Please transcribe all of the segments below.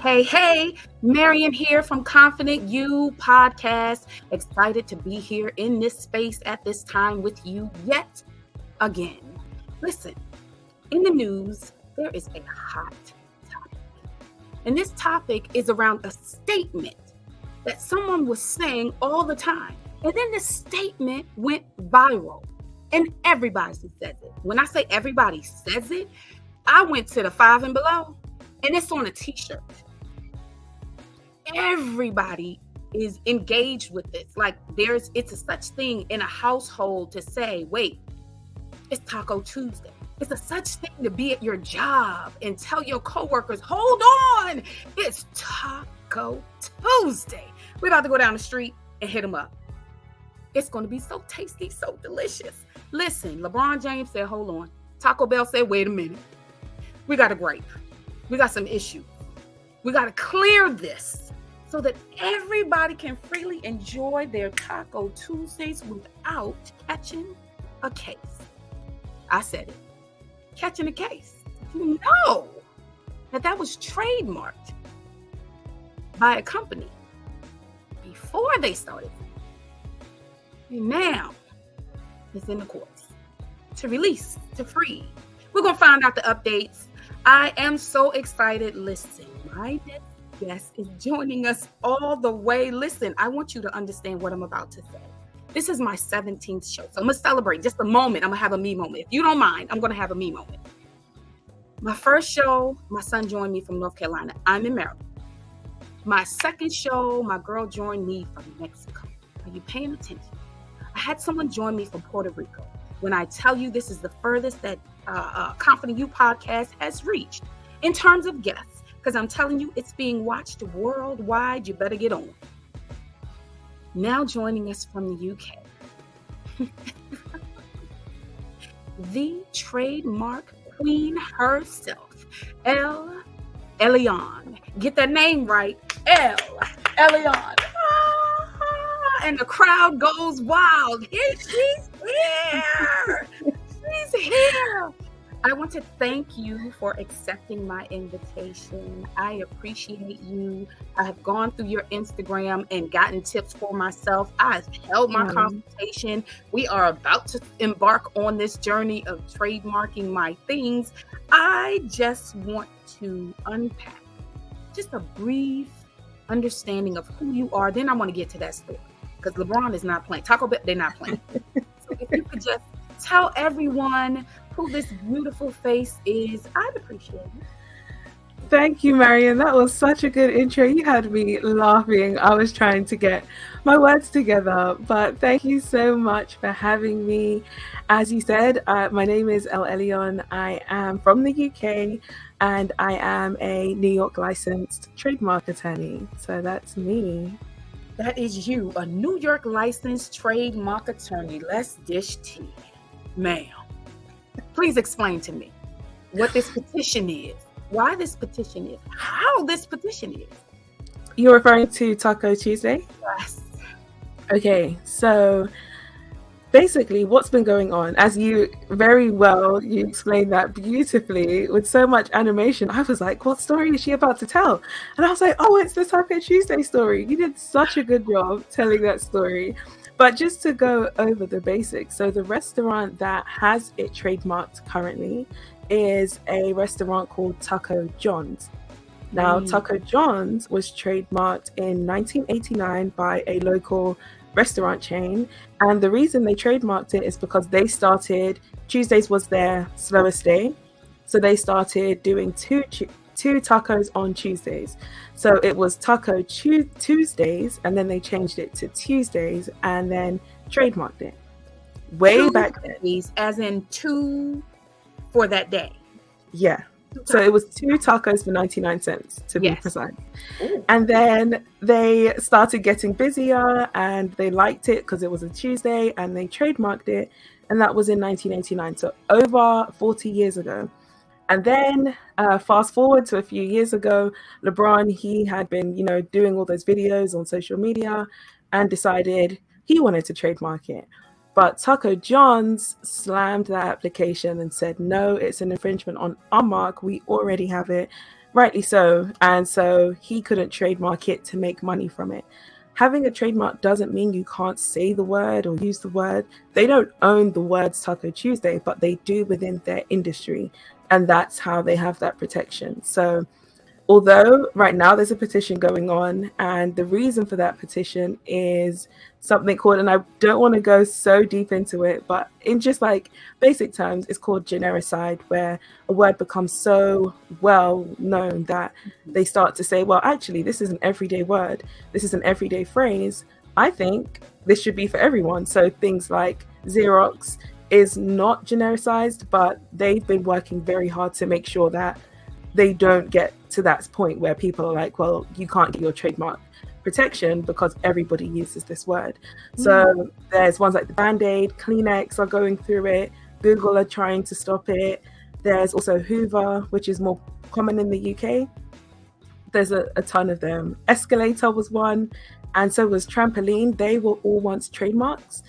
Hey, Marion here from Confident You Podcast. Excited to be here in this space at this time with you yet again. Listen, in the news, there is a hot topic. And this topic is around a statement that someone was saying all the time. And then the statement went viral. And everybody says it. When I say everybody says it, I went to the 5 and below, and it's on a t-shirt. Everybody is engaged with this. Like it's a such thing in a household to say, wait, it's Taco Tuesday. It's a such thing to be at your job and tell your coworkers, hold on, it's Taco Tuesday. We're about to go down the street and hit them up. It's going to be so tasty, so delicious. Listen, LeBron James said, hold on. Taco Bell said, wait a minute. We got a gripe. We got some issues. We got to clear this so that everybody can freely enjoy their Taco Tuesdays without catching a case. I said it. Catching a case. You know that was trademarked by a company before they started. And now it's in the courts to release, to free. We're going to find out the updates. I am so excited. Listen, my next guest is joining us all the way. Listen, I want you to understand what I'm about to say. This is my 17th show. So I'm going to celebrate just a moment. I'm going to have a me moment. If you don't mind, I'm going to have a me moment. My first show, my son joined me from North Carolina. I'm in Maryland. My second show, my girl joined me from Mexico. Are you paying attention? I had someone join me from Puerto Rico. When I tell you this is the furthest that Confident You Podcast has reached in terms of guests, because I'm telling you, it's being watched worldwide. You better get on. Now joining us from the UK, the Trademark Queen herself, El-Elyon. Get that name right, El-Elyon. And the crowd goes wild. She's here. She's here. I want to thank you for accepting my invitation. I appreciate you. I have gone through your Instagram and gotten tips for myself. I've held my consultation. We are about to embark on this journey of trademarking my things. I just want to unpack just a brief understanding of who you are. Then I want to get to that story because LeBron is not playing. Taco Bell, they're not playing. So if you could just tell everyone who this beautiful face is, I'd appreciate it. Thank you, Marion. That was such a good intro. You had me laughing. I was trying to get my words together, but thank you so much for having me. As you said, my name is El-Elyon. I am from the UK and I am a New York licensed trademark attorney. So that's me. That is you, a New York licensed trademark attorney. Let's dish tea. Ma'am, please explain to me what this petition is, why this petition is, how this petition is. You're referring to Taco Tuesday? Yes. Okay, so basically what's been going on, as you explained that beautifully with so much animation. I was like, what story is she about to tell? And I was like, oh, it's the Taco Tuesday story. You did such a good job telling that story. But just to go over the basics, so the restaurant that has it trademarked currently is a restaurant called Taco John's. Now, Taco John's was trademarked in 1989 by a local restaurant chain, and the reason they trademarked it is because they started, Tuesdays was their slowest day, so they started doing two tacos on Tuesdays. So it was Taco Tuesdays, and then they changed it to Tuesdays and then trademarked it way back then. As in two for that day. Yeah. So it was 2 tacos for 99 cents to be precise. Ooh. And then they started getting busier and they liked it because it was a Tuesday and they trademarked it. And that was in 1989. So over 40 years ago. And then fast forward to a few years ago, LeBron, he had been, doing all those videos on social media and decided he wanted to trademark it. But Taco John's slammed that application and said, no, it's an infringement on our mark. We already have it. Rightly so. And so he couldn't trademark it to make money from it. Having a trademark doesn't mean you can't say the word or use the word. They don't own the words Taco Tuesday, but they do within their industry. And that's how they have that protection. So although right now there's a petition going on, and the reason for that petition is something called, and I don't want to go so deep into it, but in just like basic terms, it's called genericide, where a word becomes so well known that they start to say, well, actually, this is an everyday word. This is an everyday phrase. I think this should be for everyone. So things like Xerox is not genericized, but they've been working very hard to make sure that they don't get to that point where people are like, well, you can't get your trademark protection because everybody uses this word. So there's ones like the Band-Aid, Kleenex are going through it, Google are trying to stop it. There's also Hoover, which is more common in the UK. There's a ton of them. Escalator was one, and so was trampoline. They were all once trademarks.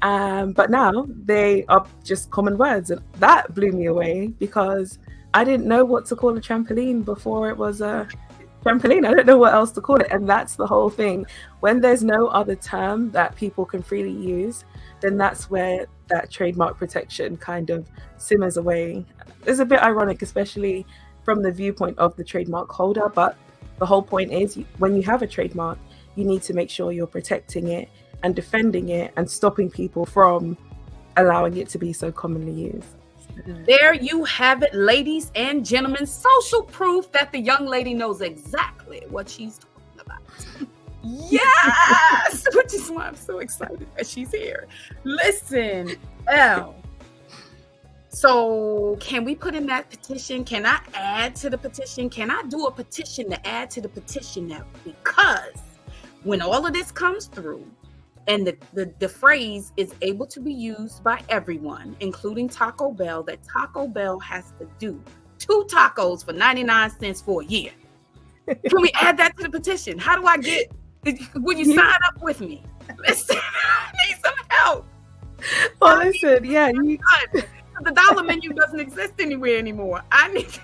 But now they are just common words. And that blew me away because I didn't know what to call a trampoline before it was a trampoline. I don't know what else to call it. And that's the whole thing. When there's no other term that people can freely use, then that's where that trademark protection kind of simmers away. It's a bit ironic, especially from the viewpoint of the trademark holder. But the whole point is when you have a trademark, you need to make sure you're protecting it and defending it and stopping people from allowing it to be so commonly used. There you have it, ladies and gentlemen. Social proof that the young lady knows exactly what she's talking about. Yes! Which is why I'm so excited that she's here. Listen, Elle. So can we put in that petition? Can I add to the petition? Can I do a petition to add to the petition now? Because when all of this comes through, and the phrase is able to be used by everyone, including Taco Bell, that Taco Bell has to do 2 tacos for 99 cents for a year. Can we add that to the petition? How do I get, will you sign up with me? Listen, I need some help. Well, listen, yeah. The dollar menu doesn't exist anywhere anymore. I need to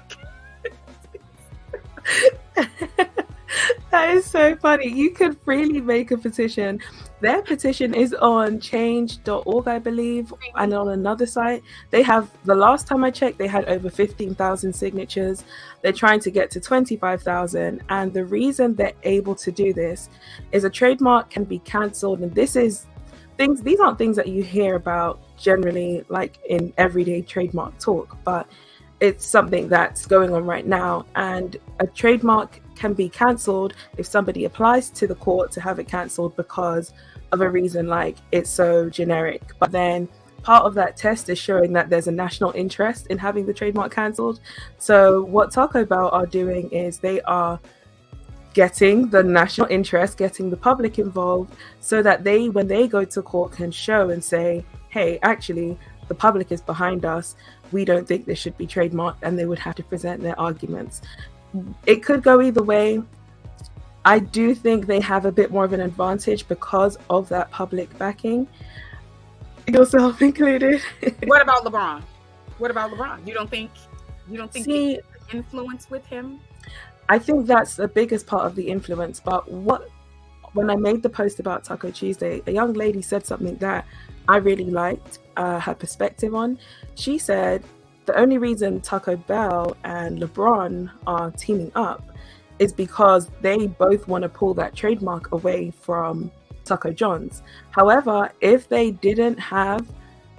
That is so funny. You could really make a petition. Their petition is on change.org, I believe, and on another site. They have, the last time I checked, they had over 15,000 signatures. They're trying to get to 25,000. And the reason they're able to do this is a trademark can be cancelled. And these aren't things that you hear about generally, like in everyday trademark talk, but it's something that's going on right now. And a trademark can be cancelled if somebody applies to the court to have it cancelled because of a reason like it's so generic. But then part of that test is showing that there's a national interest in having the trademark cancelled. So what Taco Bell are doing is they are getting the national interest, getting the public involved, so that they, when they go to court, can show and say, hey, actually, the public is behind us. We don't think this should be trademarked, and they would have to present their arguments. It could go either way. I do think they have a bit more of an advantage because of that public backing, yourself included. What about LeBron? You don't think See, influence with him? I think that's the biggest part of the influence. But when I made the post about Taco Tuesday, a young lady said something that I really liked her perspective on. She said the only reason Taco Bell and LeBron are teaming up is because they both want to pull that trademark away from Taco John's. However, if they didn't have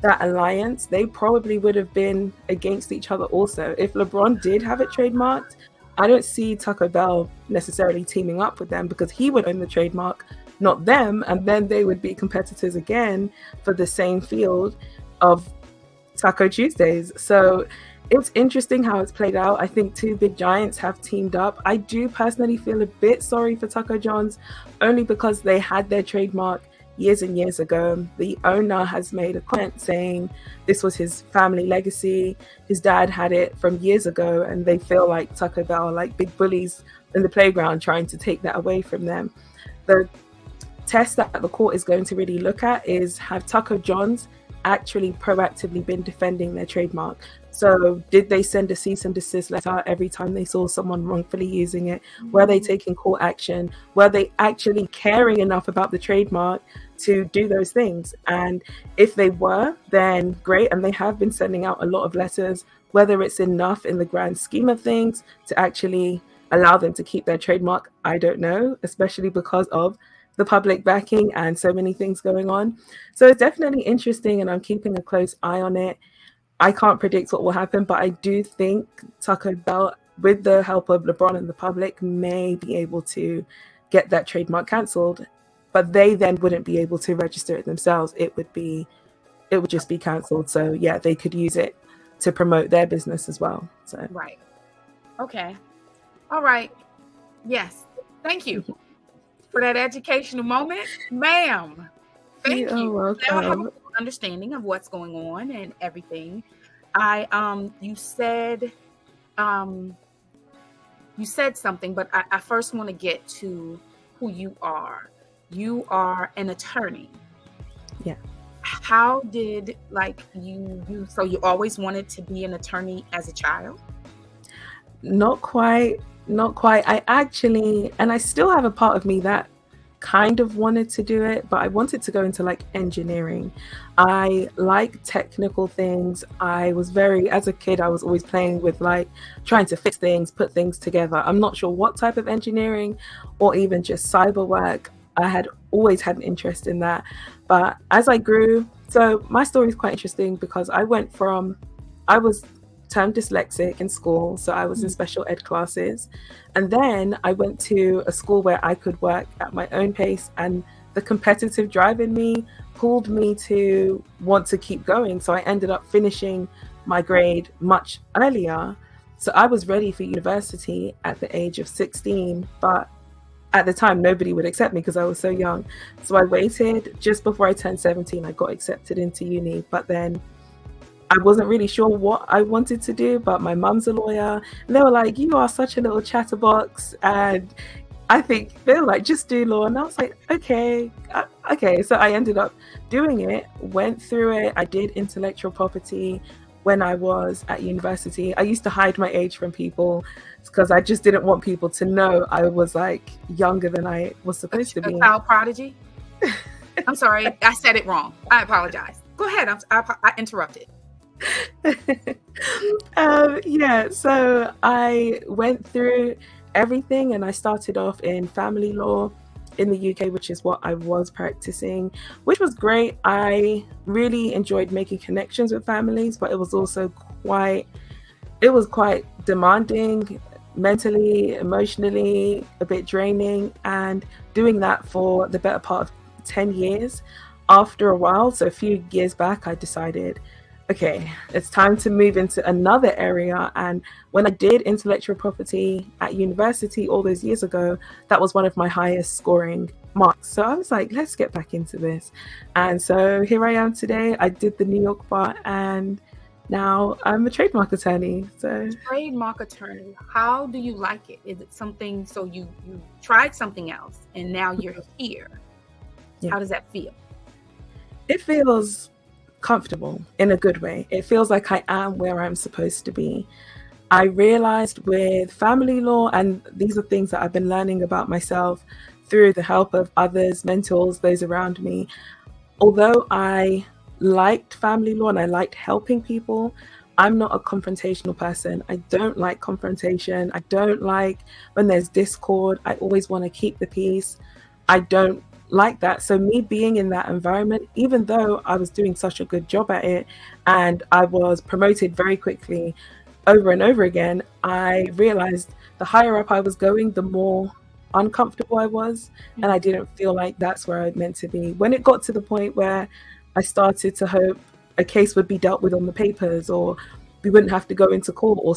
that alliance, they probably would have been against each other also. If LeBron did have it trademarked, I don't see Taco Bell necessarily teaming up with them because he would own the trademark, not them, and then they would be competitors again for the same field of Taco Tuesdays. So it's interesting how it's played out. I think 2 big giants have teamed up. I do personally feel a bit sorry for Taco John's, only because they had their trademark years and years ago. The owner has made a comment saying this was his family legacy. His dad had it from years ago, and they feel like Taco Bell are like big bullies in the playground trying to take that away from them. The test that the court is going to really look at is, have Taco John's actually proactively been defending their trademark? So did they send a cease and desist letter every time they saw someone wrongfully using it? Were they taking court action? Were they actually caring enough about the trademark to do those things? And if they were, then great. And they have been sending out a lot of letters. Whether it's enough in the grand scheme of things to actually allow them to keep their trademark, I don't know, especially because of the public backing and so many things going on. So it's definitely interesting, and I'm keeping a close eye on it. I can't predict what will happen, but I do think Taco Bell, with the help of LeBron and the public, may be able to get that trademark cancelled. But they then wouldn't be able to register it themselves. It would just be cancelled. So yeah, they could use it to promote their business as well. So right. Okay. All right. Yes. Thank you for that educational moment, ma'am. Thank you. Welcome. Now I have a understanding of what's going on and everything. You said something, but I first want to get to who you are. You are an attorney. Yeah. How did so you always wanted to be an attorney as a child? Not quite. I actually, and I still have a part of me that kind of wanted to do it, but I wanted to go into like engineering. I like technical things. As a kid, I was always playing with like trying to fix things, put things together. I'm not sure what type of engineering or even just cyber work. I had always had an interest in that. But as I grew, so my story is quite interesting because I was termed dyslexic in school, so I was in special ed classes, and then I went to a school where I could work at my own pace, and the competitive drive in me pulled me to want to keep going. So I ended up finishing my grade much earlier, so I was ready for university at the age of 16, but at the time nobody would accept me because I was so young. So I waited. Just before I turned 17, I got accepted into uni, but then I wasn't really sure what I wanted to do, but my mum's a lawyer, and they were like, you are such a little chatterbox, and I think they were like, just do law. And I was like, okay. So I ended up doing it, went through it. I did intellectual property when I was at university. I used to hide my age from people because I just didn't want people to know I was like younger than I was supposed to be. A child prodigy? I'm sorry, I said it wrong. I apologize. Go ahead. I interrupted. So I went through everything, and I started off in family law in the UK, which is what I was practicing, which was great. I really enjoyed making connections with families, but it was also quite demanding mentally, emotionally, a bit draining, and doing that for the better part of 10 years. After a while, so a few years back, I decided, okay, it's time to move into another area. And when I did intellectual property at university all those years ago, that was one of my highest scoring marks. So I was like, let's get back into this. And so here I am today. I did the New York bar, and now I'm a trademark attorney. So trademark attorney, how do you like it? Is it something, so you tried something else and now you're here. Yeah. How does that feel? It feels comfortable in a good way. It feels like I am where I'm supposed to be. I realized with family law, and these are things that I've been learning about myself through the help of others, mentors, those around me. Although I liked family law and I liked helping people, I'm not a confrontational person. I don't like confrontation. I don't like when there's discord. I always want to keep the peace. I don't like that. So me being in that environment, even though I was doing such a good job at it and I was promoted very quickly over and over again, I realized the higher up I was going, the more uncomfortable I was, and I didn't feel like that's where I meant to be. When it got to the point where I started to hope a case would be dealt with on the papers, or we wouldn't have to go into court, or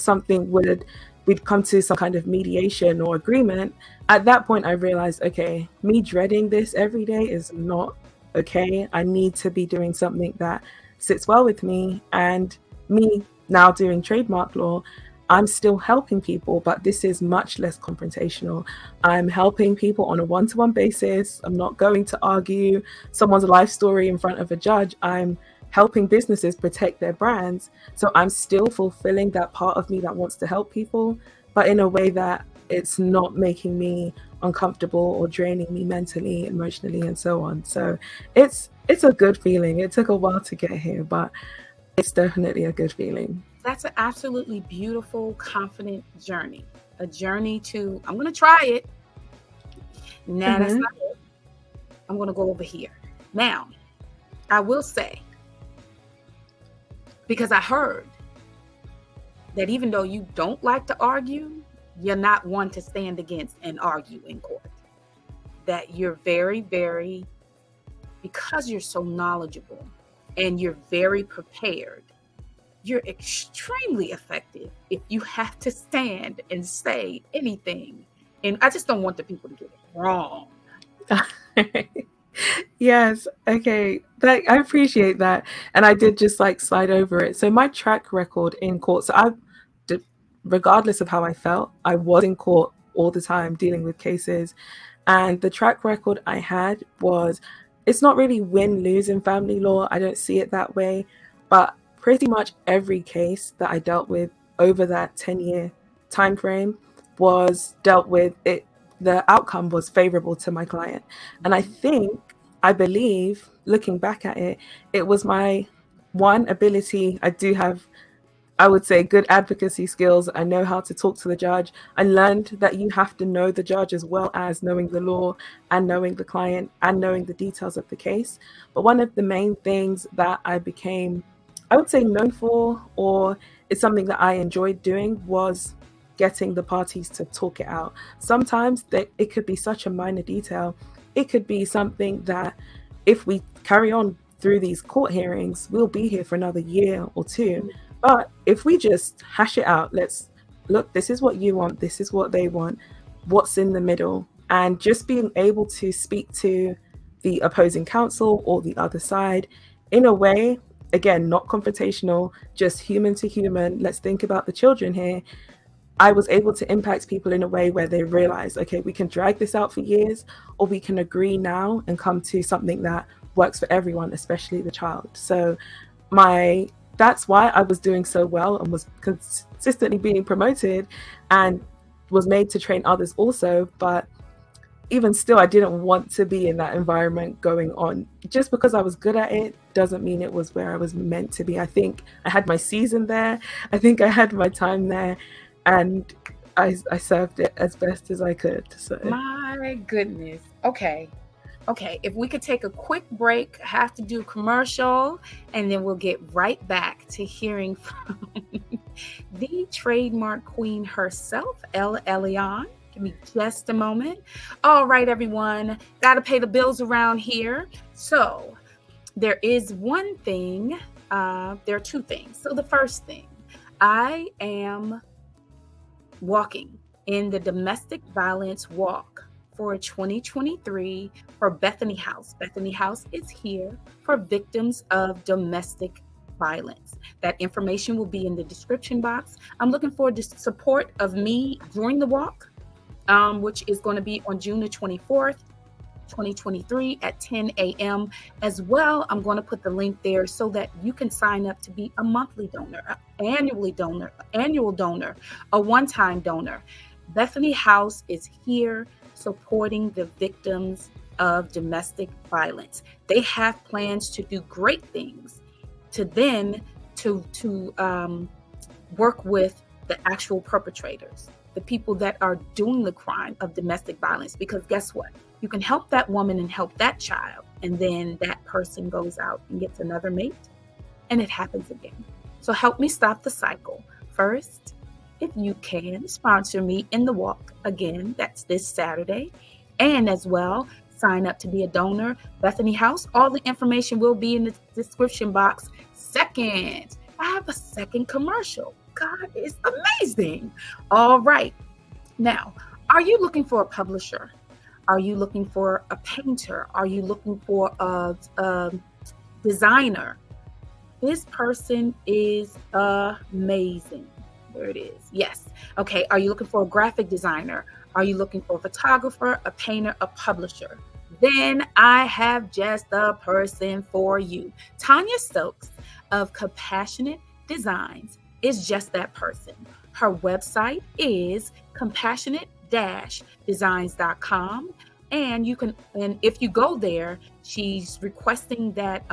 we'd come to some kind of mediation or agreement, at that point I realized, okay, me dreading this every day is not okay. I need to be doing something that sits well with me. And me now doing trademark law, I'm still helping people, but this is much less confrontational. I'm helping people on a one-to-one basis. I'm not going to argue someone's life story in front of a judge. I'm helping businesses protect their brands. So I'm still fulfilling that part of me that wants to help people, but in a way that it's not making me uncomfortable or draining me mentally, emotionally, and so on. So it's a good feeling. It took a while to get here, but it's definitely a good feeling. That's an absolutely beautiful, confident journey. A journey to, I'm going to try it. Nah, that's not it. I'm going to go over here. Now, I will say, because I heard that even though you don't like to argue, you're not one to stand against and argue in court. That you're very, very, because you're so knowledgeable and you're very prepared, you're extremely effective if you have to stand and say anything. And I just don't want the people to get it wrong. Yes. Okay. I appreciate that. And I did just like slide over it. So my track record in court, so I did, regardless of how I felt, I was in court all the time dealing with cases. And the track record I had was, it's not really win-lose in family law. I don't see it that way. But pretty much every case that I dealt with over that 10-year time frame was dealt with. The outcome was favorable to my client. And I believe, looking back at it, it was my one ability. I do have, I would say, good advocacy skills. I know how to talk to the judge. I learned that you have to know the judge as well as knowing the law and knowing the client and knowing the details of the case. But one of the main things that I became, I would say, known for, or it's something that I enjoyed doing, was getting the parties to talk it out. Sometimes it could be such a minor detail. It could be something that if we carry on through these court hearings, we'll be here for another year or two. But if we just hash it out, let's look, this is what you want, this is what they want, what's in the middle, and just being able to speak to the opposing counsel or the other side in a way, again, not confrontational, just human to human. Let's think about the children here. I was able to impact people in a way where they realize, okay, we can drag this out for years, or we can agree now and come to something that works for everyone, especially the child. So that's why I was doing so well and was consistently being promoted and was made to train others also. But even still, I didn't want to be in that environment going on. Just because I was good at it doesn't mean it was where I was meant to be. I think I had my season there. I think I had my time there. And I served it as best as I could. So. My goodness. Okay. If we could take a quick break, I have to do a commercial, and then we'll get right back to hearing from the trademark queen herself, El-Elyon. Give me just a moment. All right, everyone. Got to pay the bills around here. So there is one thing. There are two things. So the first thing, I am walking in the domestic violence walk for 2023 for Bethany House. Bethany House is here for victims of domestic violence. That information will be in the description box. I'm looking forward to support of me during the walk, which is going to be on June the 24th, 2023 at 10 a.m. As well, I'm going to put the link there so that you can sign up to be a monthly donor, annual donor, a one-time donor. Bethany House is here supporting the victims of domestic violence. They have plans to do great things to work with the actual perpetrators, the people that are doing the crime of domestic violence. Because guess what? You can help that woman and help that child, and then that person goes out and gets another mate, and it happens again. So help me stop the cycle. First, if you can, sponsor me in the walk. Again, that's this Saturday. And as well, sign up to be a donor. Bethany House, all the information will be in the description box. Second, I have a second commercial. God is amazing. All right. Now, are you looking for a publisher? Are you looking for a painter? Are you looking for a designer? This person is amazing. There it is. Yes. Okay. Are you looking for a graphic designer? Are you looking for a photographer, a painter, a publisher? then I have just the person for you. Tanya Stokes of Compassionate Designs is just that person. Her website is compassionate-designs.com. And if you go there, she's requesting that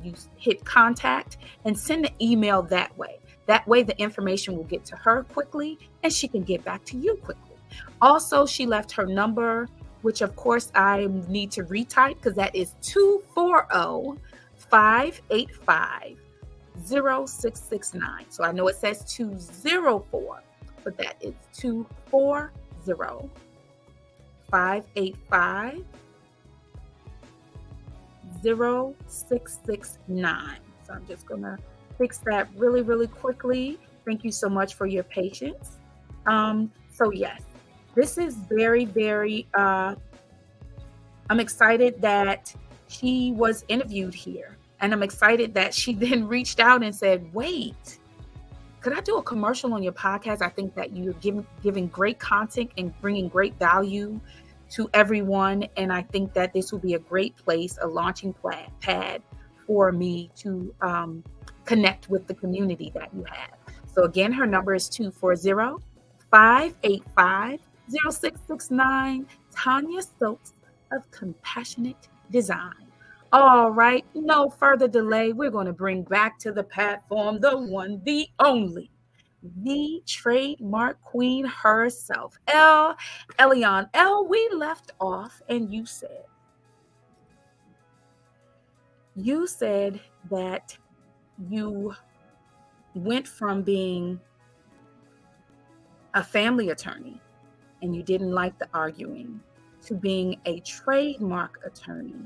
you hit contact and send an email that way. That way, the information will get to her quickly and she can get back to you quickly. Also, she left her number, which of course I need to retype because that is 240-585-0669. So I know it says 204, but that is 240-585-0669. So I'm just going to fix that really, really quickly. Thank you so much for your patience. So yes, this is very, very, I'm excited that she was interviewed here. And I'm excited that she then reached out and said, wait, could I do a commercial on your podcast? I think that you're giving great content and bringing great value to everyone. And I think that this will be a great place, a launching pad for me to connect with the community that you have. So again, her number is 240-585-0669, Tanya Stokes of Compassionate Design. All right, no further delay. We're going to bring back to the platform the one, the only, the trademark queen herself, El-Elyon. El, we left off and you said that you went from being a family attorney and you didn't like the arguing to being a trademark attorney.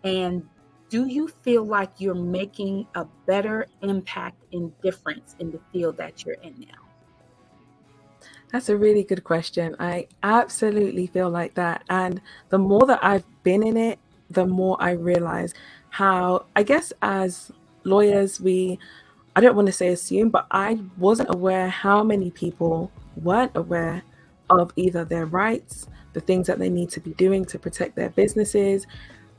And do you feel like you're making a better impact and difference in the field that you're in now? That's a really good question. I absolutely feel like that. And the more that I've been in it, the more I realize how, I guess as lawyers, I don't want to say assume, but I wasn't aware how many people weren't aware of either their rights, the things that they need to be doing to protect their businesses.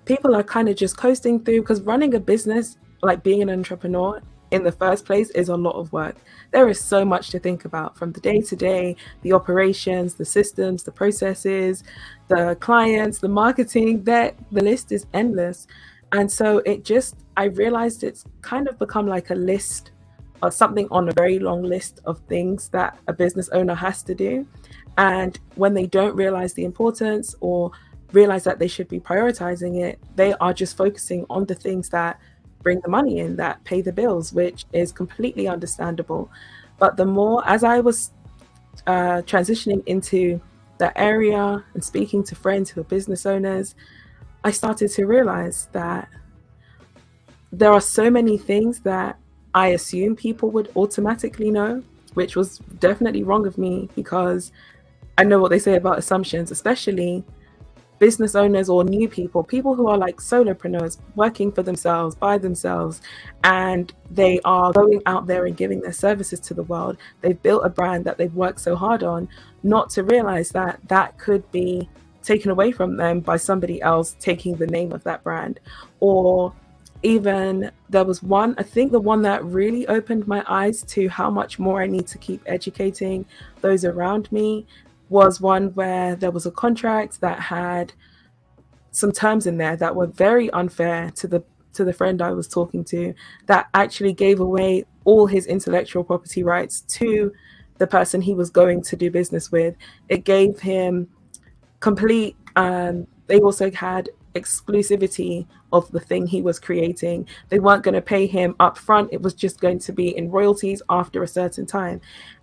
People are kind of just coasting through, because running a business, like being an entrepreneur in the first place, is a lot of work. There is so much to think about, from the day-to-day, the operations, the systems, the processes, the clients, the marketing, that the list is endless. And so I realized it's kind of become like a list or something on a very long list of things that a business owner has to do. And when they don't realize the importance or realize that they should be prioritizing it, they are just focusing on the things that bring the money in, that pay the bills, which is completely understandable. But the more, as I was transitioning into that area and speaking to friends who are business owners, I started to realize that there are so many things that I assume people would automatically know, which was definitely wrong of me, because I know what they say about assumptions, especially business owners or new people who are like solopreneurs, working for themselves, by themselves, and they are going out there and giving their services to the world. They've built a brand that they've worked so hard on, not to realize that that could be taken away from them by somebody else taking the name of that brand. Or even there was one, I think the one that really opened my eyes to how much more I need to keep educating those around me, was one where there was a contract that had some terms in there that were very unfair to the friend I was talking to, that actually gave away all his intellectual property rights to the person he was going to do business with. It gave him complete, they also had exclusivity of the thing he was creating. They weren't going to pay him up front. It was just going to be in royalties after a certain time.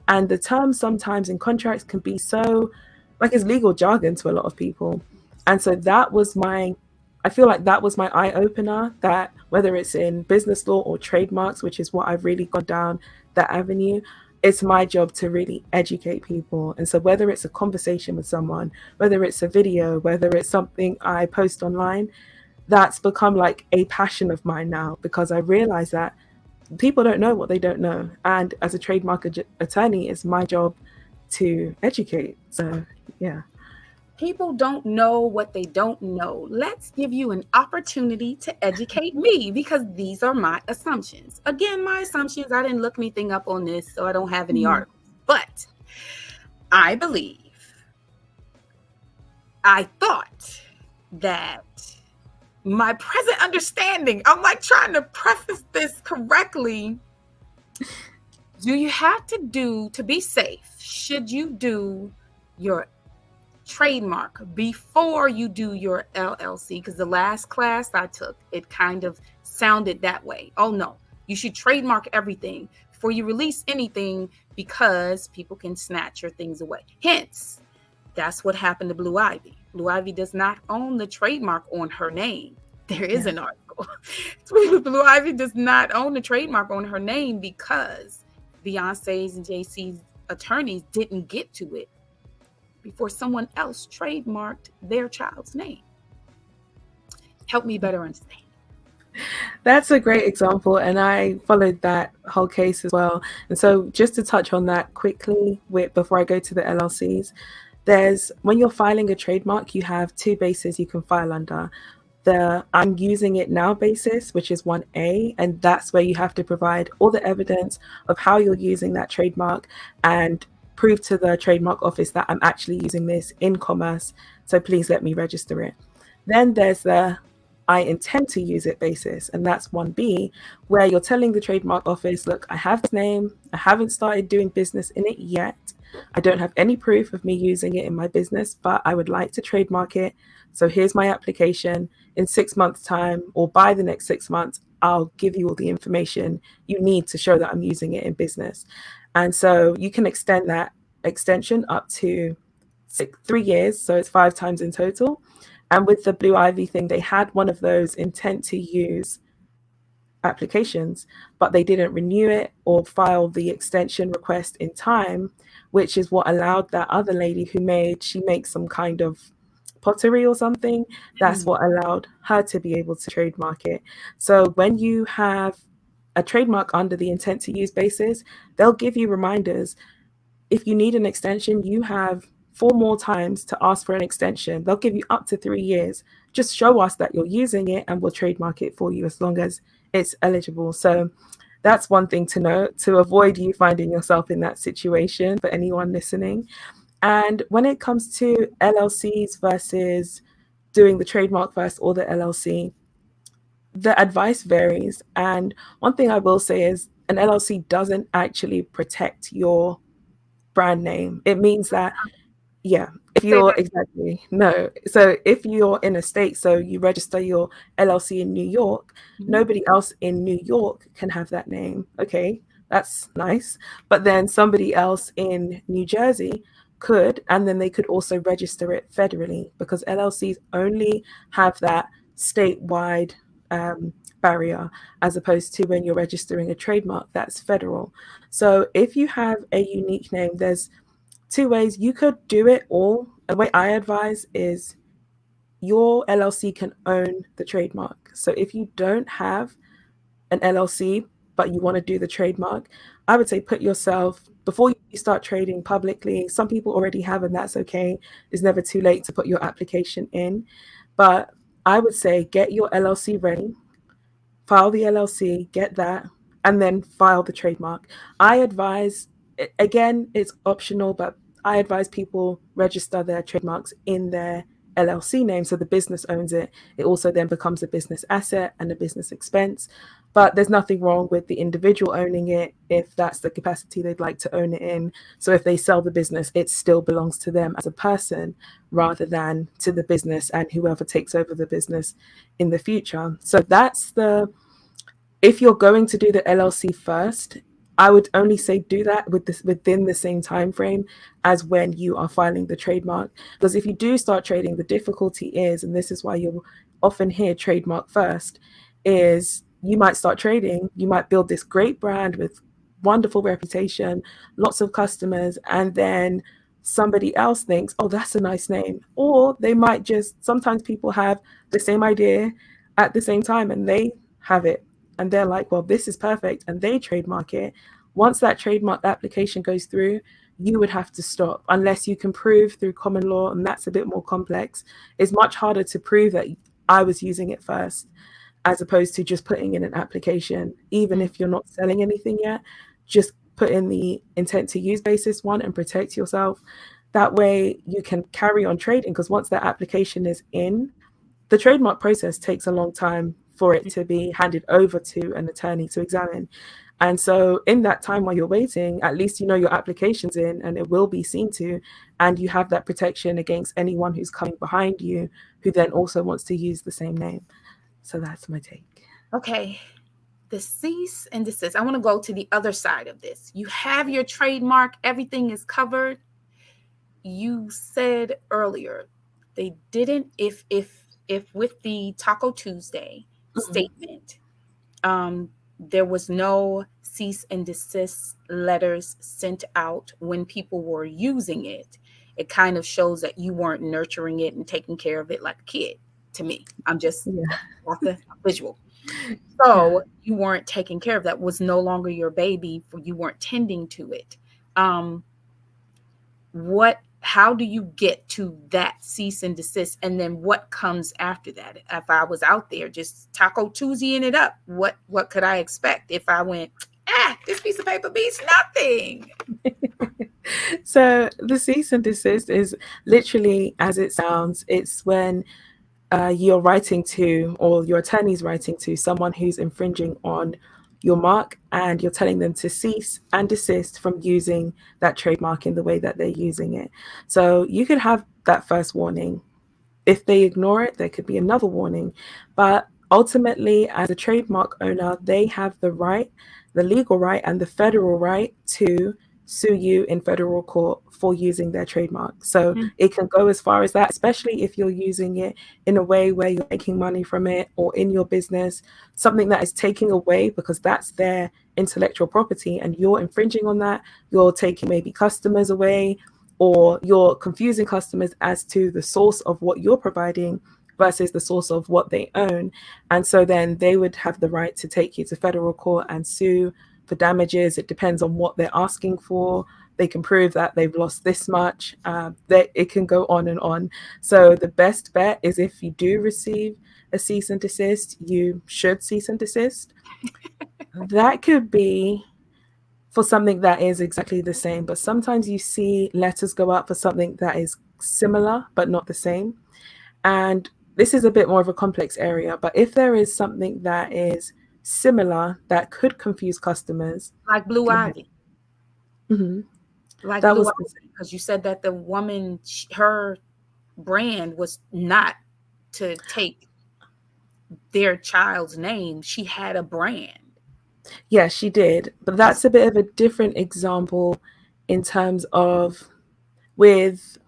And the terms sometimes in contracts can be so, like, it's legal jargon to a lot of people. And so I feel like that was my eye opener, that whether it's in business law or trademarks, which is what I've really gone down that avenue, it's my job to really educate people. And so whether it's a conversation with someone, whether it's a video, whether it's something I post online, that's become like a passion of mine now, because I realize that people don't know what they don't know. And as a trademark attorney, it's my job to educate. So, yeah. People don't know what they don't know. Let's give you an opportunity to educate me because these are my assumptions. Again, my assumptions, I didn't look anything up on this, so I don't have any articles. But I thought that my present understanding, I'm like trying to preface this correctly. Do you have to be safe, should you do your trademark before you do your LLC? Because the last class I took, it kind of sounded that way. Oh no, you should trademark everything before you release anything because people can snatch your things away. Hence, that's what happened to Blue Ivy. Blue Ivy does not own the trademark on her name. There is an article. Blue Ivy does not own the trademark on her name because Beyonce's and Jay-Z's attorneys didn't get to it before someone else trademarked their child's name. Help me better understand. That's a great example, and I followed that whole case as well. And so just to touch on that quickly before I go to the LLCs, when you're filing a trademark, you have two bases you can file under. The I'm using it now basis, which is 1A, and that's where you have to provide all the evidence of how you're using that trademark and prove to the trademark office that I'm actually using this in commerce, so please let me register it. Then there's the I intend to use it basis, and that's 1B, where you're telling the trademark office, look, I have this name, I haven't started doing business in it yet, I don't have any proof of me using it in my business, but I would like to trademark it. So here's my application. In 6 months' time, or by the next 6 months, I'll give you all the information you need to show that I'm using it in business. And so you can extend that extension up to 3 years. So it's 5 times in total. And with the Blue Ivy thing, they had one of those intent to use applications, but they didn't renew it or file the extension request in time, which is what allowed that other lady she makes some kind of pottery or something. That's what allowed her to be able to trademark it. So when you have a trademark under the intent to use basis, they'll give you reminders. If you need an extension, you have 4 more times to ask for an extension. They'll give you up to 3 years. Just show us that you're using it and we'll trademark it for you as long as it's eligible. So that's one thing to note to avoid you finding yourself in that situation for anyone listening. And when it comes to LLCs versus doing the trademark first or the LLC, the advice varies. And one thing I will say is an LLC doesn't actually protect your brand name. It means that, if you're so if you're in a state, so you register your LLC in New York, nobody else in New York can have that name. Okay, that's nice. But then somebody else in New Jersey could, and then they could also register it federally, because LLCs only have that statewide barrier, as opposed to when you're registering a trademark that's federal. So if you have a unique name, there's 2 ways you could do it all. The way I advise is your LLC can own the trademark. So if you don't have an LLC, but you want to do the trademark, I would say put yourself, before you start trading publicly, some people already have, and that's okay. It's never too late to put your application in. But I would say get your LLC ready, file the LLC, get that, and then file the trademark. I advise, again, it's optional, but I advise people register their trademarks in their LLC name, so the business owns it. It also then becomes a business asset and a business expense. But there's nothing wrong with the individual owning it if that's the capacity they'd like to own it in. So if they sell the business, it still belongs to them as a person rather than to the business and whoever takes over the business in the future. So that's if you're going to do the LLC first, I would only say do that within the same time frame as when you are filing the trademark. Because if you do start trading, the difficulty is, and this is why you'll often hear trademark first, is you might start trading, you might build this great brand with wonderful reputation, lots of customers, and then somebody else thinks, oh, that's a nice name. Or they might sometimes people have the same idea at the same time and they have it. And they're like, well, this is perfect. And they trademark it. Once that trademark application goes through, you would have to stop unless you can prove through common law, and that's a bit more complex. It's much harder to prove that I was using it first, as opposed to just putting in an application. Even if you're not selling anything yet, just put in the intent to use basis one and protect yourself. That way you can carry on trading, because once that application is in, the trademark process takes a long time for it to be handed over to an attorney to examine. And so in that time while you're waiting, at least you know your application's in and it will be seen to, and you have that protection against anyone who's coming behind you who then also wants to use the same name. So that's my take. Okay. The cease and desist. I want to go to the other side of this. You have your trademark, everything is covered. You said earlier they didn't, if with the Taco Tuesday statement, there was no cease and desist letters sent out when people were using it. It kind of shows that you weren't nurturing it and taking care of it like a kid. To me, I'm just off the visual. So you weren't taking care of that, was no longer your baby, for you weren't tending to it. How do you get to that cease and desist, and then what comes after that? If I was out there just Taco Tuesdaying it up, what could I expect if I went, this piece of paper beats nothing? So the cease and desist is literally as it sounds. It's when you're writing to, or your attorney's writing to someone who's infringing on your mark, and you're telling them to cease and desist from using that trademark in the way that they're using it. So you could have that first warning. If they ignore it, there could be another warning. But ultimately, as a trademark owner, they have the right, the legal right, and the federal right to sue you in federal court for using their trademark. So it can go as far as that, especially if you're using it in a way where you're making money from it, or in your business, something that is taking away, because that's their intellectual property and you're infringing on that. You're taking maybe customers away, or you're confusing customers as to the source of what you're providing versus the source of what they own. And so then they would have the right to take you to federal court and sue for damages. It depends on what they're asking for. They can prove that they've lost this much. That it can go on and on. So the best bet is, if you do receive a cease and desist, you should cease and desist. That could be for something that is exactly the same, but sometimes you see letters go out for something that is similar but not the same. And this is a bit more of a complex area, but if there is something that is similar that could confuse customers, like Blue Ivy. Like that Blue was Ivy, because you said that the woman, her brand was not to take their child's name. She had a brand. Yeah, she did. But that's a bit of a different example in terms of, with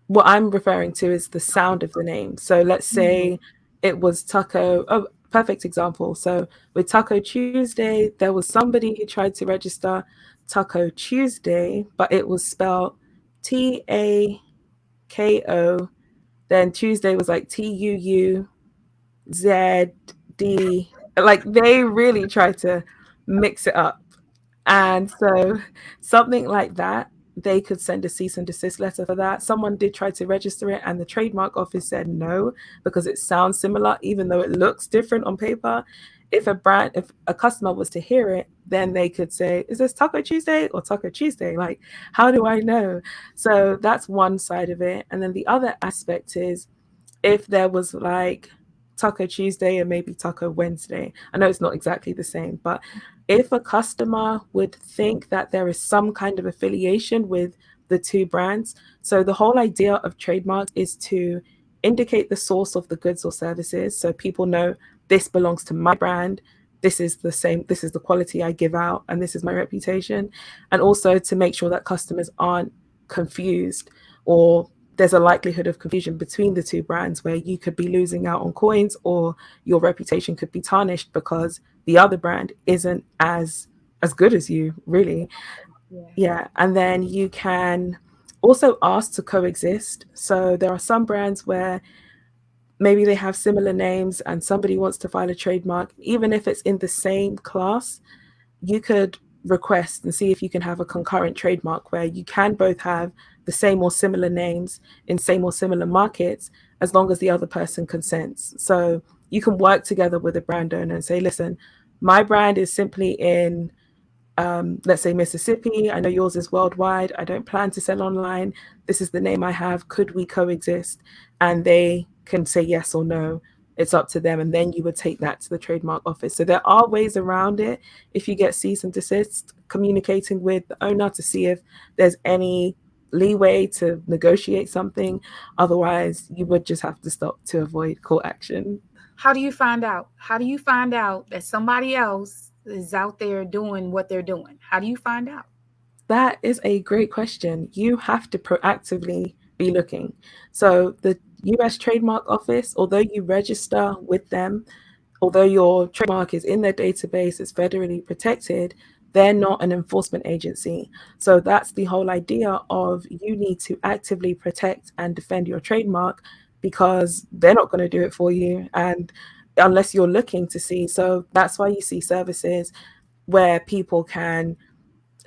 what I'm referring to is the sound of the name. So let's say it was Taco. Oh, perfect example. So with Taco Tuesday, there was somebody who tried to register Taco Tuesday, but it was spelled Tako. Then Tuesday was like TUUZD. Like, they really tried to mix it up. And so something like that, they could send a cease and desist letter for that. Someone did try to register it, and the trademark office said no, because it sounds similar, even though it looks different on paper. If a customer was to hear it, then they could say, is this Taco Tuesday or Taco Tuesday? Like, how do I know? So that's one side of it. And then the other aspect is, if there was like Taco Tuesday and maybe Taco Wednesday. I know it's not exactly the same, but if a customer would think that there is some kind of affiliation with the two brands, so the whole idea of trademarks is to indicate the source of the goods or services, so people know this belongs to my brand, this is the same, this is the quality I give out, and this is my reputation. And also to make sure that customers aren't confused, or there's a likelihood of confusion between the two brands where you could be losing out on coins, or your reputation could be tarnished because the other brand isn't as good as you, really. Yeah. And then you can also ask to coexist. So there are some brands where maybe they have similar names and somebody wants to file a trademark, even if it's in the same class. You could request and see if you can have a concurrent trademark where you can both have the same or similar names in same or similar markets as long as the other person consents. So you can work together with a brand owner and say, listen, my brand is simply in let's say Mississippi. I know yours is worldwide. I don't plan to sell online. This is the name I have. Could we coexist? And they can say yes or no. It's up to them. And then you would take that to the trademark office. So there are ways around it. If you get cease and desist, communicating with the owner to see if there's any leeway to negotiate something. Otherwise, you would just have to stop to avoid court action. How do you find out? How do you find out that somebody else is out there doing what they're doing? How do you find out? That is a great question. You have to proactively be looking. So, the US Trademark Office, although you register with them, although your trademark is in their database, it's federally protected, they're not an enforcement agency. So, that's the whole idea of you need to actively protect and defend your trademark because they're not going to do it for you. And unless you're looking to see. So, that's why you see services where people can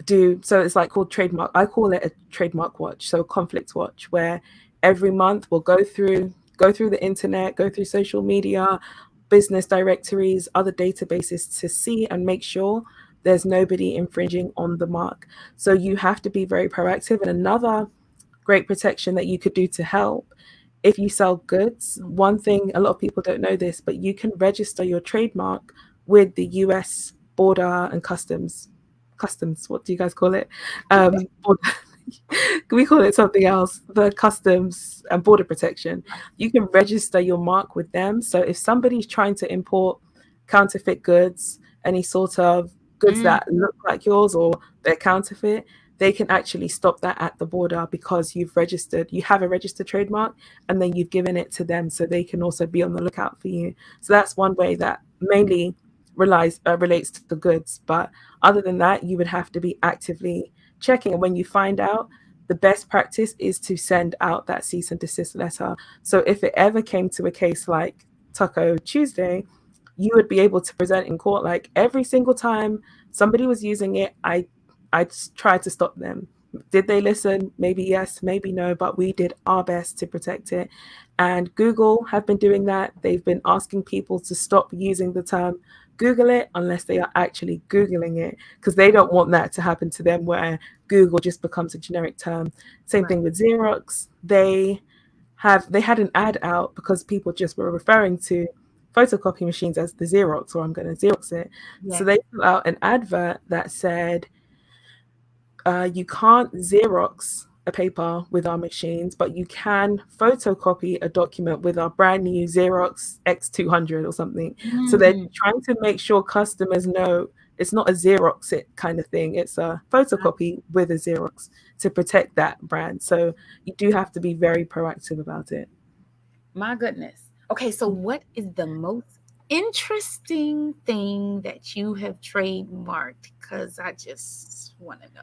do so it's like called trademark. I call it a trademark watch, so conflict watch, where every month we'll go through the internet, go through social media, business directories, other databases to see and make sure there's nobody infringing on the mark. So you have to be very proactive. And another great protection that you could do to help, if you sell goods, one thing, a lot of people don't know this, but you can register your trademark with the US border and customs, what do you guys call it? Border, we call it something else, the customs and border protection. You can register your mark with them. So if somebody's trying to import counterfeit goods, any sort of goods Mm, that look like yours or they're counterfeit, they can actually stop that at the border because you have a registered trademark, and then you've given it to them so they can also be on the lookout for you. So that's one way that mainly relates to the goods. But other than that, you would have to be actively checking. And when you find out, the best practice is to send out that cease and desist letter. So if it ever came to a case like Taco Tuesday, you would be able to present in court like every single time somebody was using it, I tried to stop them. Did they listen? Maybe yes, maybe no, but we did our best to protect it. And Google have been doing that. They've been asking people to stop using the term Google it unless they are actually Googling it, because they don't want that to happen to them where Google just becomes a generic term. Same right. thing with Xerox. They had an ad out because people just were referring to photocopy machines as the Xerox, or I'm going to Xerox it. So Yes. they put out an advert that said, you can't Xerox a paper with our machines, but you can photocopy a document with our brand new Xerox X200 or something. So they're Mm, trying to make sure customers know it's not a Xerox it kind of thing. It's a photocopy with a Xerox to protect that brand. So you do have to be very proactive about it. my goodness. Okay, so what is the most interesting thing that you have trademarked? Because I just want to know.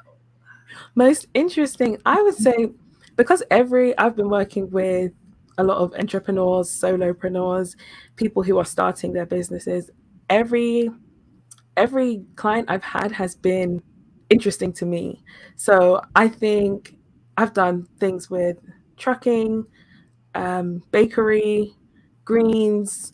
Most interesting, I would say, because I've been working with a lot of entrepreneurs, solopreneurs, people who are starting their businesses. Every every client I've had has been interesting to me. So I think I've done things with trucking, bakery, greens,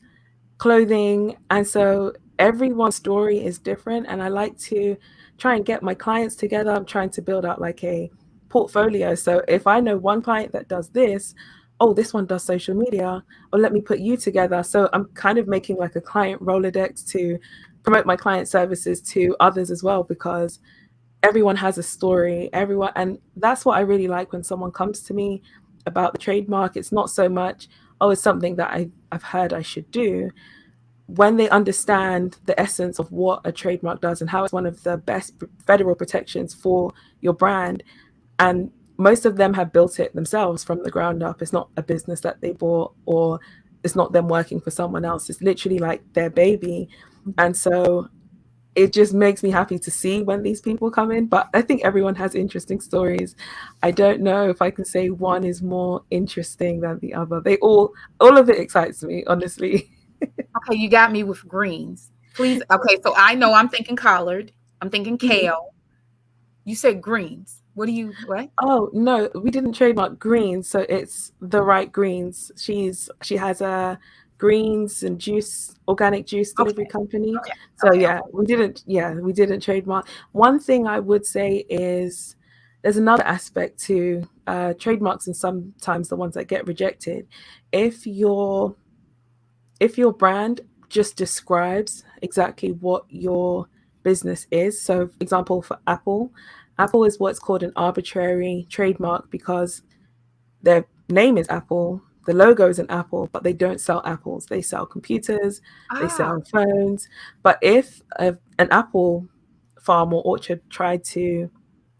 clothing. And so everyone's story is different. And I like to try and get my clients together. I'm trying to build out like a portfolio. So if I know one client that does this, oh, this one does social media, or let me put you together. So I'm kind of making like a client Rolodex to promote my client services to others as well, because everyone has a story, everyone. And that's what I really like when someone comes to me about the trademark. It's not so much, oh, it's something that I've heard I should do. When they understand the essence of what a trademark does and how it's one of the best federal protections for your brand, and most of them have built it themselves from the ground up. It's not a business that they bought, or it's not them working for someone else. It's literally like their baby. And so it just makes me happy to see when these people come in. But I think everyone has interesting stories. I don't know if I can say one is more interesting than the other. All of it excites me, honestly. Okay, you got me with greens. Please. Okay, so I know I'm thinking collard. I'm thinking Mhm. kale. You said greens. What? Oh no, we didn't trademark greens, so it's the right greens. She has a greens and juice organic juice delivery Okay. company. Okay. So Okay. yeah, we didn't trademark. One thing I would say is there's another aspect to trademarks, and sometimes the ones that get rejected. If your if your brand just describes exactly what your business is. So, for example, for Apple, Apple is what's called an arbitrary trademark because their name is Apple, the logo is an apple, but they don't sell apples. They sell computers, they Ah, sell phones. But if an apple farm or orchard tried to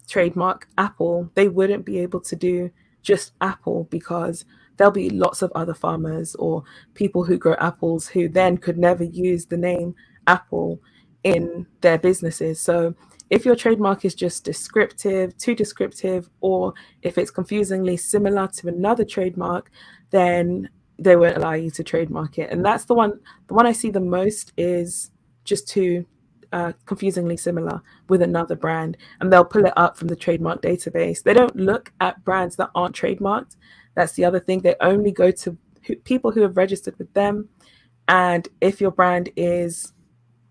trademark Apple, they wouldn't be able to do just Apple because there'll be lots of other farmers or people who grow apples who then could never use the name Apple in their businesses. So if your trademark is just descriptive, too descriptive, or if it's confusingly similar to another trademark, then they won't allow you to trademark it. And that's the one I see the most is just too confusingly similar with another brand, and they'll pull it up from the trademark database. They don't look at brands that aren't trademarked. That's the other thing. They only go to people who have registered with them. And if your brand is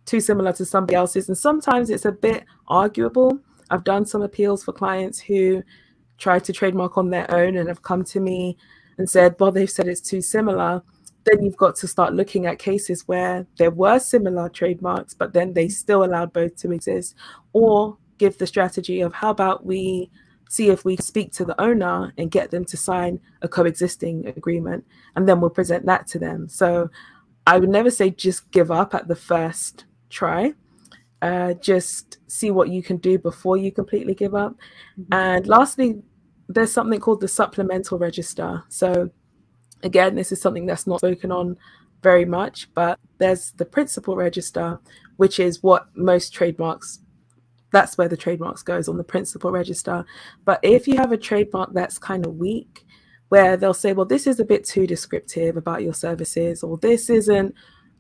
too similar to somebody else's, and sometimes it's a bit arguable. I've done some appeals for clients who tried to trademark on their own and have come to me and said, well, they've said it's too similar. Then you've got to start looking at cases where there were similar trademarks, but then they still allowed both to exist, or give the strategy of how about we see if we can speak to the owner and get them to sign a coexisting agreement, and then we'll present that to them. So I would never say just give up at the first try. Just see what you can do before you completely give up. And lastly, there's something called the supplemental register. So again, this is something that's not spoken on very much, but there's the principal register, which is what most trademarks, that's where the trademarks goes, on the principal register. But if you have a trademark that's kind of weak, where they'll say, well, this is a bit too descriptive about your services, or this isn't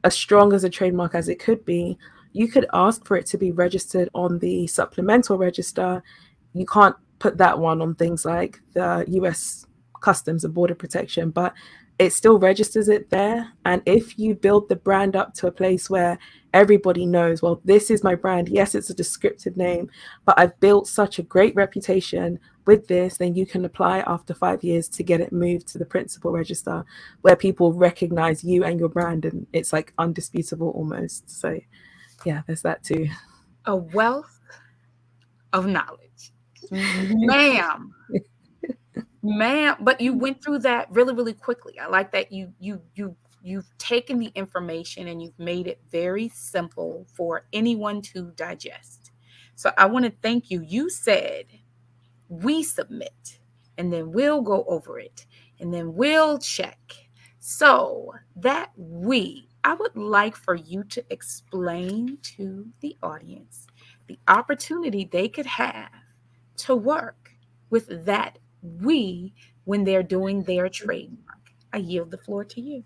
as strong as a trademark as it could be, you could ask for it to be registered on the supplemental register. You can't put that one on things like the US Customs and Border Protection, but it still registers it there. And if you build the brand up to a place where everybody knows, well, this is my brand, yes, it's a descriptive name, but I've built such a great reputation with this, then you can apply after 5 years to get it moved to the principal register where people recognize you and your brand, and it's like undisputable almost. So yeah, there's that too. a wealth of knowledge. Ma'am, ma'am, but you went through that really, really quickly. I like that you've taken the information and you've made it very simple for anyone to digest. So I want to thank you. You said we submit and then we'll go over it and then we'll check. So that I would like for you to explain to the audience the opportunity they could have to work with that we when they're doing their trademark. I yield the floor to you.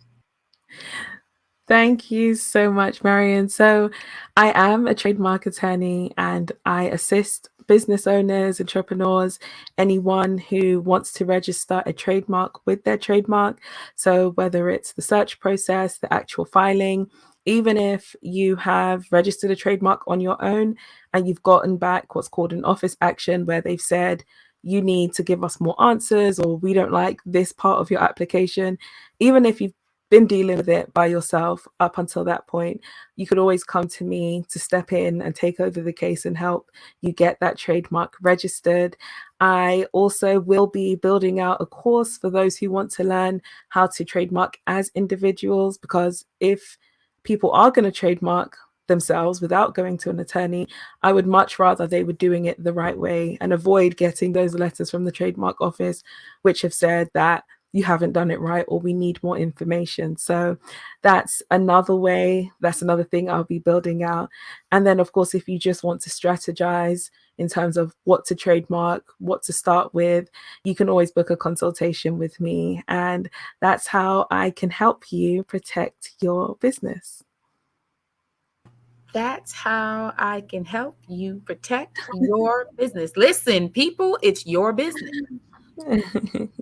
Thank you so much, Marion. So, I am a trademark attorney and I assist business owners, entrepreneurs, anyone who wants to register a trademark with their trademark. So, whether it's the search process, the actual filing, even if you have registered a trademark on your own and you've gotten back what's called an office action where they've said, you need to give us more answers, or we don't like this part of your application, even if you've been dealing with it by yourself up until that point, you could always come to me to step in and take over the case and help you get that trademark registered. I also will be building out a course for those who want to learn how to trademark as individuals, because if people are going to trademark themselves without going to an attorney, I would much rather they were doing it the right way and avoid getting those letters from the trademark office which have said that you haven't done it right or we need more information. So that's another way, that's another thing I'll be building out. And then, of course, if you just want to strategize in terms of what to trademark, what to start with, you can always book a consultation with me. And that's how I can help you protect your business. That's how I can help you protect your business. Listen, people, it's your business.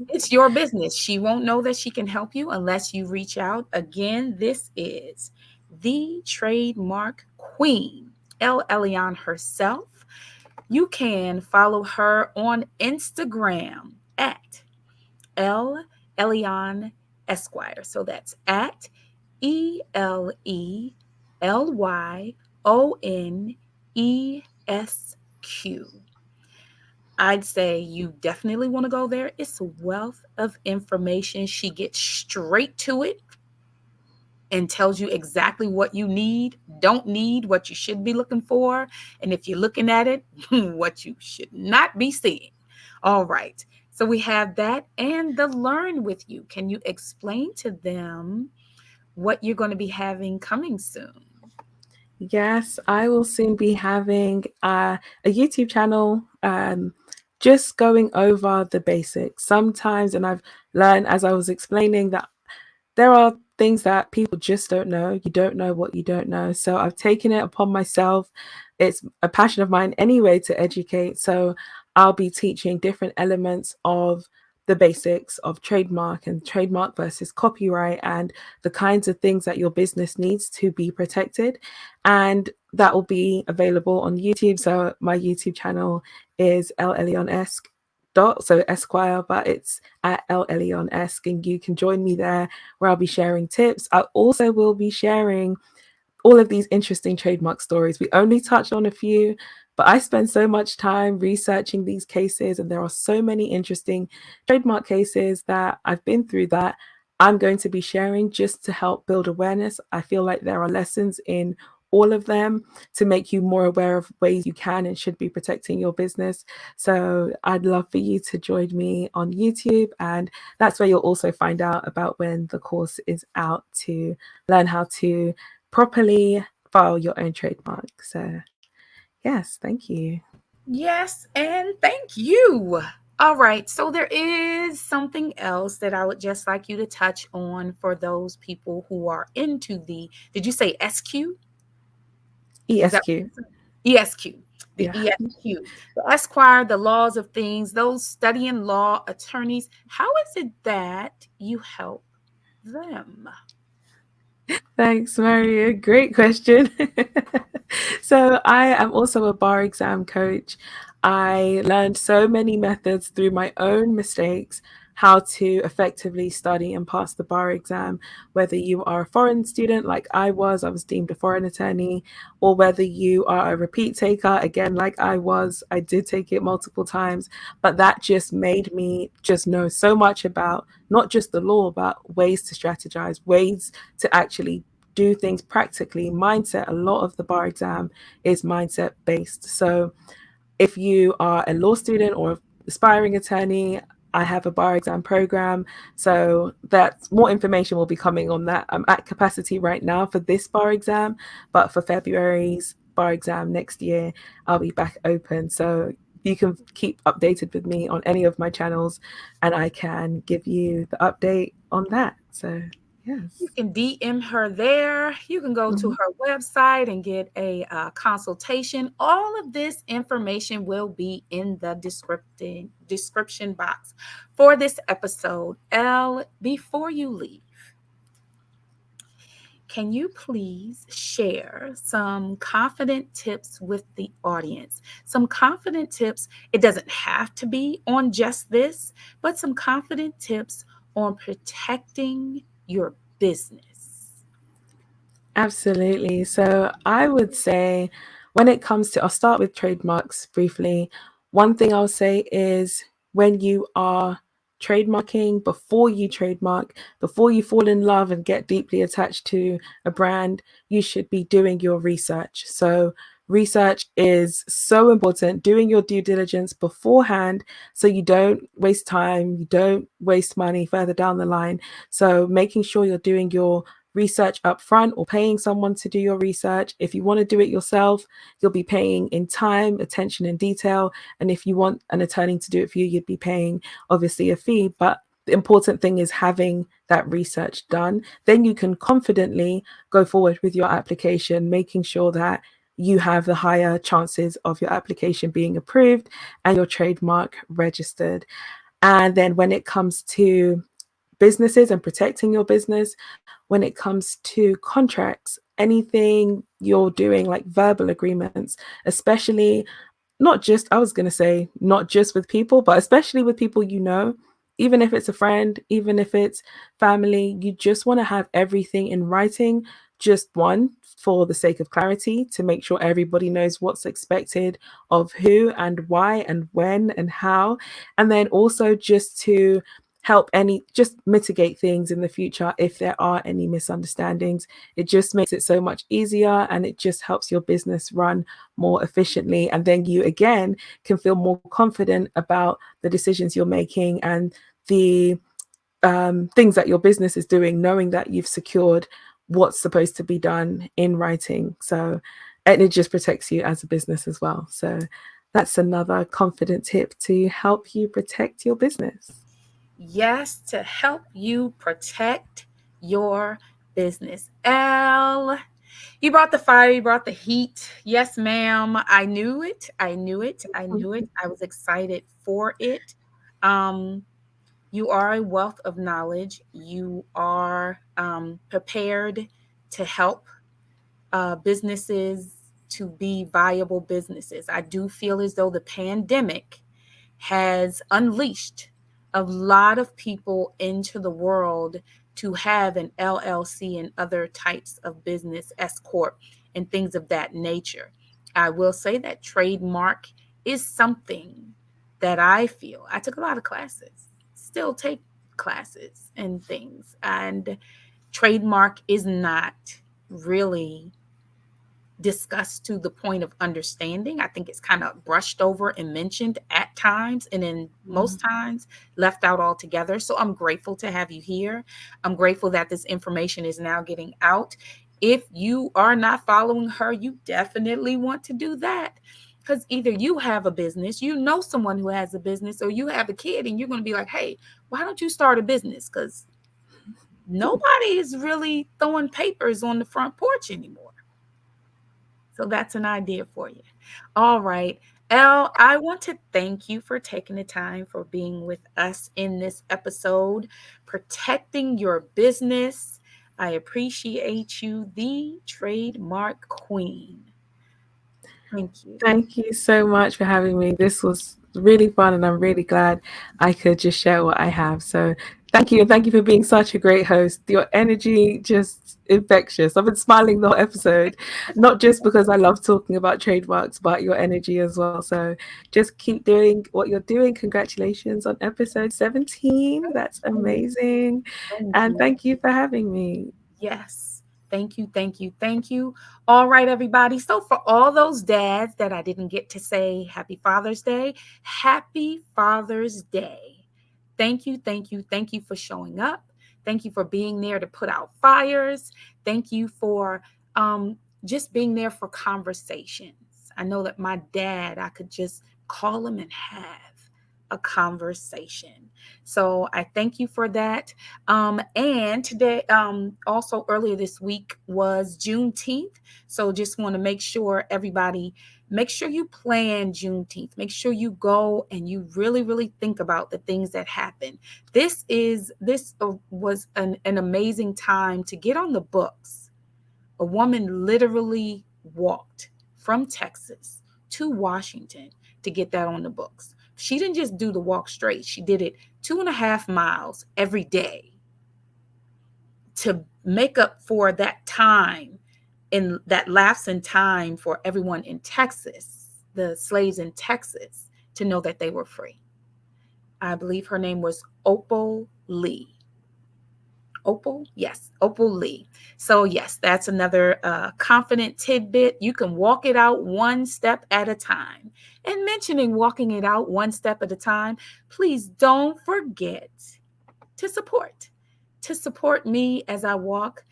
It's your business. She won't know that she can help you unless you reach out. Again, this is the Trademark Queen, El-Elyon herself. You can follow her on Instagram at El-Elyon Esquire. So that's at ELELYONESQ. I'd say you definitely want to go there. It's a wealth of information. She gets straight to it and tells you exactly what you need, don't need, what you should be looking for, and if you're looking at it, what you should not be seeing. All right. So we have that and the Learn with You. Can you explain to them what you're going to be having coming soon? Yes, I will soon be having a YouTube channel, just going over the basics. Sometimes, and I've learned as I was explaining that there are things that people just don't know. You don't know what you don't know. So I've taken it upon myself. It's a passion of mine anyway to educate. So I'll be teaching different elements of the basics of trademark and trademark versus copyright and the kinds of things that your business needs to be protected. And that will be available on YouTube. So my YouTube channel is El-Elyon-esque so Esquire, but it's at El-Elyon-esque, and you can join me there where I'll be sharing tips. I also will be sharing all of these interesting trademark stories. We only touched on a few, but I spend so much time researching these cases, and there are so many interesting trademark cases that I've been through that I'm going to be sharing just to help build awareness. I feel like there are lessons in all of them to make you more aware of ways you can and should be protecting your business. So I'd love for you to join me on YouTube, and that's where you'll also find out about when the course is out to learn how to properly file your own trademark. So yes, thank you. Yes, and thank you. All right, so there is something else that I would just like you to touch on for those people who are into the, did you say SQ? Is that ESQ. ESQ? The Yeah. ESQ, the Esquire, the laws of things, those studying law attorneys. How is it that you help them? Thanks, Maria. Great question. So, I am also a bar exam coach. I learned so many methods through my own mistakes how to effectively study and pass the bar exam, whether you are a foreign student like I was deemed a foreign attorney, or whether you are a repeat taker, again, like I did take it multiple times, but that just made me just know so much about not just the law, but ways to strategize, ways to actually do things practically. Mindset, a lot of the bar exam is mindset based. So if you are a law student or aspiring attorney, I have a bar exam program. So that more information will be coming on that. I'm at capacity right now for this bar exam, but for February's bar exam next year, I'll be back open. So you can keep updated with me on any of my channels, and I can give you the update on that. So You yes. can DM her there. You can go to Mhm. her website and get a consultation. All of this information will be in the description box for this episode. Elle, before you leave, can you please share some confident tips with the audience? Some confident tips. It doesn't have to be on just this, but some confident tips on protecting your business. Absolutely. So I would say when it comes to, I'll start with trademarks briefly. One thing I'll say is when you are trademarking, before you fall in love and get deeply attached to a brand, you should be doing your research. So research is so important, doing your due diligence beforehand so you don't waste time, you don't waste money further down the line. So making sure you're doing your research up front or paying someone to do your research. If you want to do it yourself, you'll be paying in time, attention, and detail. And if you want an attorney to do it for you, you'd be paying obviously a fee. But the important thing is having that research done. Then you can confidently go forward with your application, making sure that you have the higher chances of your application being approved and your trademark registered. And then when it comes to businesses and protecting your business, when it comes to contracts, anything you're doing, like verbal agreements, especially not just, I was going to say, not just with people, but especially with people you know, even if it's a friend, even if it's family, you just want to have everything in writing. Just one, for the sake of clarity, to make sure everybody knows what's expected of who and why and when and how. And then also just to just mitigate things in the future if there are any misunderstandings. It just makes it so much easier, and it just helps your business run more efficiently. And then you again can feel more confident about the decisions you're making and the things that your business is doing, knowing that you've secured what's supposed to be done in writing. So, and it just protects you as a business as well. So that's another confident tip to help you protect your business. Yes, to help you protect your business. Elle, you brought the fire, you brought the heat. Yes, ma'am. I knew it. I knew it. I knew it. I was excited for it. Um, you are a wealth of knowledge. You are prepared to help businesses to be viable businesses. I do feel as though the pandemic has unleashed a lot of people into the world to have an LLC and other types of business, S Corp, and things of that nature. I will say that trademark is something that I feel I took a lot of classes, still take classes and things. And trademark is not really discussed to the point of understanding. I think it's kind of brushed over and mentioned at times, and then most times left out altogether. So I'm grateful to have you here. I'm grateful that this information is now getting out. If you are not following her, you definitely want to do that, because either you have a business, you know someone who has a business, or you have a kid and you're going to be like, hey, why don't you start a business? Because nobody is really throwing papers on the front porch anymore. So that's an idea for you. All right. Elle, I want to thank you for taking the time for being with us in this episode, protecting your business. I appreciate you, the Trademark Queen. Thank you. Thank you so much for having me. This was really fun, and I'm really glad I could just share what I have. So thank you, and thank you for being such a great host. Your energy just infectious. I've been smiling the whole episode, not just because I love talking about trademarks, but your energy as well. So just keep doing what you're doing. Congratulations on episode 17. That's amazing. Thank And you. thank you for having me. Yes. Thank you. Thank you. Thank you. All right, everybody. So, for all those dads that I didn't get to say Happy Father's Day, Happy Father's Day. Thank you. Thank you. Thank you for showing up. Thank you for being there to put out fires. Thank you for just being there for conversations. I know that my dad, I could just call him and have a conversation. So I thank you for that. And today, also earlier this week was Juneteenth. So just want to make sure everybody, make sure you plan Juneteenth. Make sure you go and you really, really think about the things that happen. This was an amazing time to get on the books. A woman literally walked from Texas to Washington to get that on the books. She didn't just do the walk straight. She did it 2.5 miles every day to make up for that time, in that lapse in time for everyone in Texas, the slaves in Texas, to know that they were free. I believe her name was Opal Lee. Opal? Yes, Opal Lee. So, yes, that's another confident tidbit. You can walk it out one step at a time. And mentioning walking it out one step at a time, please don't forget to support me as I walk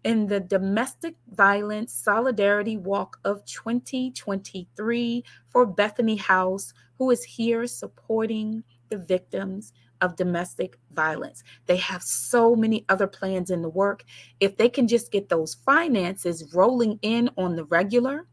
in the Domestic Violence Solidarity Walk of 2023 for Bethany House, who is here supporting the victims of domestic violence. They have so many other plans in the work. If they can just get those finances rolling in on the regular,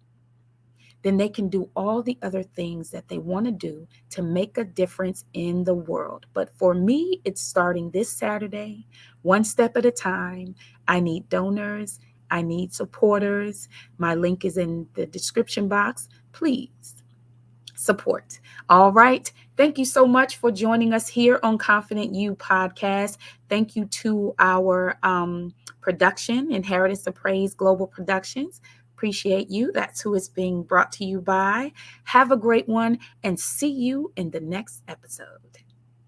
then they can do all the other things that they want to do to make a difference in the world. But for me, it's starting this Saturday, one step at a time. I need donors. I need supporters. My link is in the description box. Please support. All right. Thank you so much for joining us here on Confident You podcast. Thank you to our production, Inheritance of Praise Global Productions. Appreciate you. That's who is being brought to you by. Have a great one and see you in the next episode.